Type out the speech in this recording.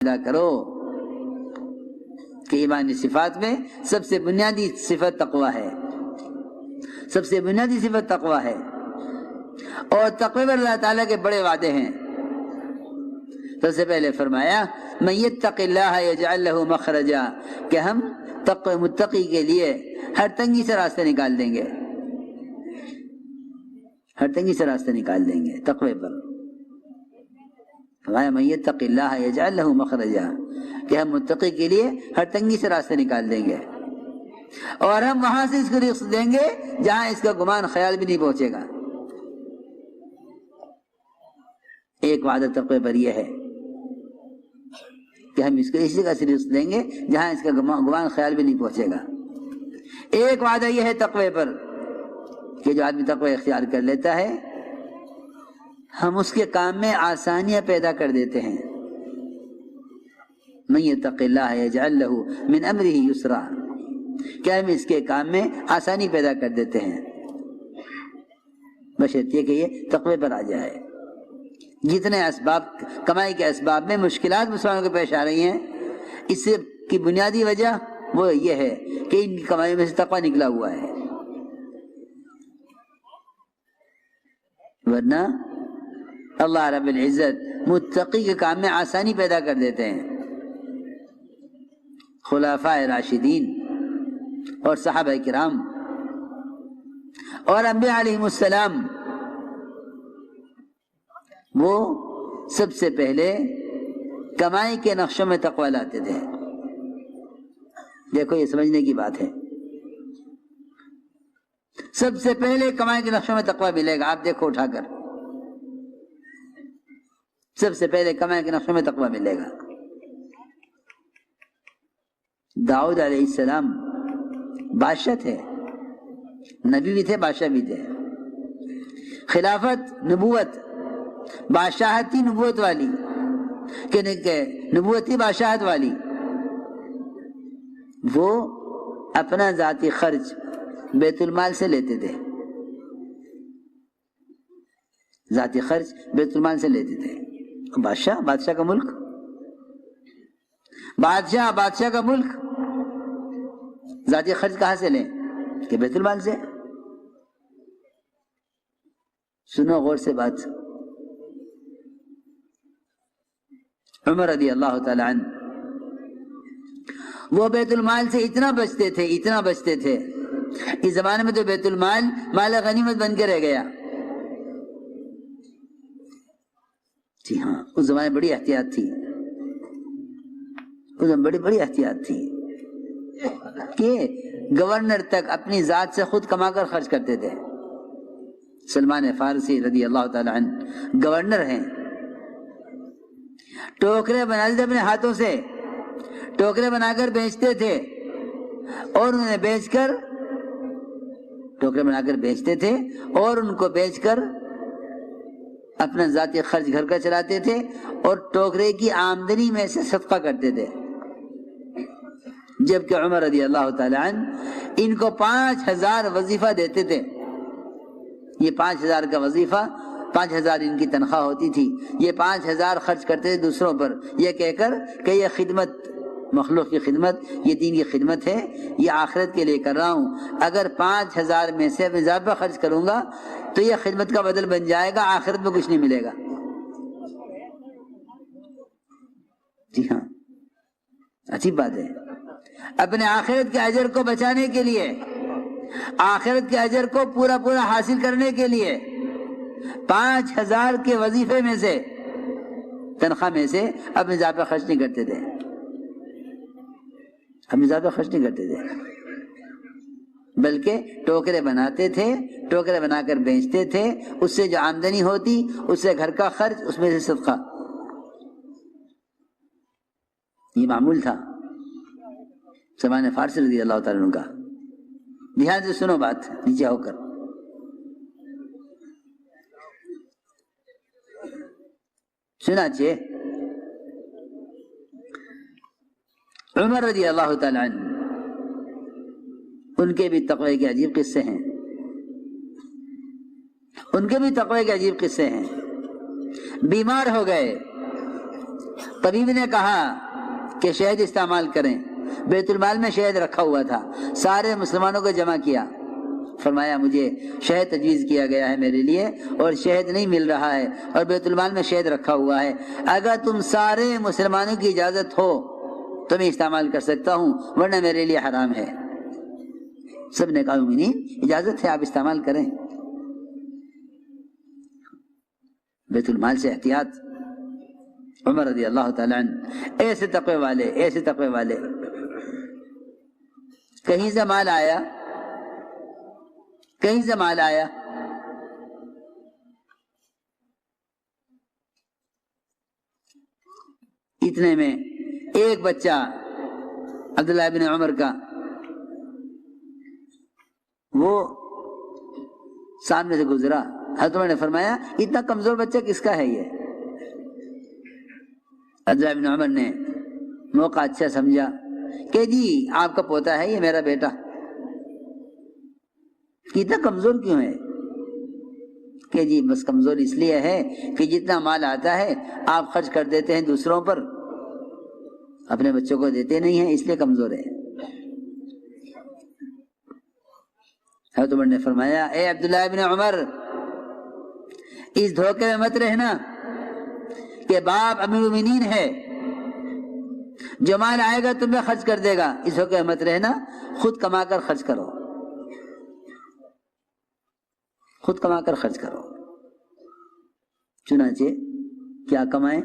کرو کہ ایمانی صفات میں سب سے بنیادی صفت تقوی ہے، سب سے بنیادی صفت تقوی ہے، اور تقوی پر اللہ تعالیٰ کے بڑے وعدے ہیں۔ سب سے پہلے فرمایا من یتق اللہ یجعل لہ مخرجا، کہ ہم متقی کے لیے ہر تنگی سے راستہ نکال دیں گے، ہر تنگی سے راستہ نکال دیں گے تقوی پر۔ فرمایا من یتق اللہ یجعل لہ مخرجا، کہ ہم متقی کے لیے ہر تنگی سے راستہ نکال دیں گے، اور ہم وہاں سے اس کو رزق دیں گے جہاں اس کا گمان خیال بھی نہیں پہنچے گا۔ ایک وعدہ تقوی پر یہ ہے کہ ہم اس کو اسی کا رزق دیں گے جہاں اس کا گمان خیال بھی نہیں پہنچے گا۔ ایک وعدہ یہ ہے تقوی پر کہ جو آدمی تقوی اختیار کر لیتا ہے ہم اس کے کام میں آسانیاں پیدا کر دیتے ہیں۔ من یتق اللہ یجعل لہ من امرہ یسرا، کہ ہم اس کے کام میں آسانی پیدا کر دیتے ہیں، بشرط یہ کہ یہ تقوی پر آ جائے۔ جتنے اسباب کمائی کے اسباب میں مشکلات مسلمانوں کو پیش آ رہی ہیں، اس سے کی بنیادی وجہ وہ یہ ہے کہ ان کی کمائی میں سے تقوی نکلا ہوا ہے، ورنہ اللہ رب العزت متقی کے کام میں آسانی پیدا کر دیتے ہیں۔ خلفاء راشدین اور صحابہ کرام اور انبیاء علیہم السلام، وہ سب سے پہلے کمائی کے نقشوں میں تقوی لاتے تھے۔ دیکھو یہ سمجھنے کی بات ہے، سب سے پہلے کمائی کے نقشوں میں تقوی ملے گا، آپ دیکھو اٹھا کر، سب سے پہلے کمائی کے نقشوں میں تقوی ملے گا۔ داؤد علیہ السلام بادشاہ تھے، نبی بھی تھے، بادشاہ بھی تھے۔ خلافت، نبوت، بادشاہت تھی نبوت والی، کہ نبوت تھی بادشاہت والی، وہ اپنا ذاتی خرچ بیت المال سے لیتے تھے، ذاتی خرچ بیت المال سے لیتے تھے۔ بادشاہ کا ملک، بادشاہ کا ملک ذاتی خرچ کہاں سے لیں؟ کہ بیت المال سے۔ سنو غور سے بات، عمر رضی اللہ تعالی عنہ وہ بیت المال سے اتنا بچتے تھے، اس زمانے میں تو بیت المال مال غنیمت بن کے رہ گیا۔ جی ہاں، اس زمانے میں بڑی احتیاط تھی، اس میں بڑی احتیاط تھی کہ گورنر تک اپنی ذات سے خود کما کر خرچ کرتے تھے۔ سلمان فارسی رضی اللہ تعالی عنہ گورنر ہیں، ٹوکرے بناتے تھے اپنے ہاتھوں سے، ٹوکرے بنا کر بیچتے تھے، اور انہیں ٹوکرے بنا کر بیچتے تھے، اور ان کو بیچ کر اپنا ذاتی خرچ گھر کا چلاتے تھے، اور ٹوکرے کی آمدنی میں سے صدقہ کرتے تھے۔ جبکہ عمر رضی اللہ تعالی عنہ ان کو 5000 وظیفہ دیتے تھے۔ یہ 5000 کا وظیفہ، 5000 ان کی تنخواہ ہوتی تھی، یہ 5000 خرچ کرتے تھے دوسروں پر، یہ کہہ کر کہ یہ خدمت، مخلوق کی خدمت، یہ دین کی خدمت ہے، یہ آخرت کے لیے کر رہا ہوں، اگر 5000 میں سے اضافہ خرچ کروں گا تو یہ خدمت کا بدل بن جائے گا، آخرت میں کچھ نہیں ملے گا۔ جی ہاں، عجیب بات ہے، اپنے آخرت کے اجر کو بچانے کے لیے، آخرت کے اجر کو پورا حاصل کرنے کے لیے 5000 کے وظیفے میں سے، تنخواہ میں سے اپنے اضافہ خرچ نہیں کرتے تھے، بلکہ ٹوکرے بناتے تھے، ٹوکرے بنا کر بیچتے تھے، اس سے جو آمدنی ہوتی اس سے گھر کا خرچ، اس میں سے صدقہ، یہ معمول تھا سلمان فارسی رضی اللہ تعالیٰ عنہ کا۔ دھیان سے سنو بات، نیچے ہو کر، چنانچہ عمر رضی اللہ تعالی عنہ، ان کے بھی تقوی کے عجیب قصے ہیں، بیمار ہو گئے، طبیب نے کہا کہ شہد استعمال کریں، بیت المال میں شہد رکھا ہوا تھا، سارے مسلمانوں کو جمع کیا، فرمایا مجھے شہد تجویز کیا گیا ہے میرے لیے اور شہد نہیں مل رہا ہے اور بیت المال میں شہد رکھا ہوا ہے، اگر تم سارے مسلمانوں کی اجازت ہو تو میں استعمال کر سکتا ہوں ورنہ میرے لیے حرام ہے۔ سب نے کہا مومنین اجازت ہے آپ استعمال کریں۔ بیت المال سے احتیاط۔ عمر رضی اللہ تعالیٰ عنہ ایسے تقوی والے، کہیں سے مال آیا اتنے میں ایک بچہ عبداللہ ابن عمر کا وہ سامنے سے گزرا، حضرت عمر نے فرمایا اتنا کمزور بچہ کس کا ہے یہ؟ عبداللہ ابن عمر نے موقع اچھا سمجھا کہ جی آپ کا پوتا ہے یہ میرا بیٹا، اتنا کمزور کیوں ہے؟ کہ جی بس کمزور اس لیے ہے کہ جتنا مال آتا ہے آپ خرچ کر دیتے ہیں دوسروں پر، اپنے بچوں کو دیتے نہیں ہیں، اس لیے کمزور ہے۔ حضرت عمر نے فرمایا اے عبداللہ ابن عمر اس دھوکے میں مت رہنا کہ باپ امیر المومنین ہے، جو مال آئے گا تمہیں خرچ کر دے گا، اس دھوکے میں مت رہنا، خود کما کر خرچ کرو، خود کما کر خرچ کرو۔ چنانچہ کیا کمائیں؟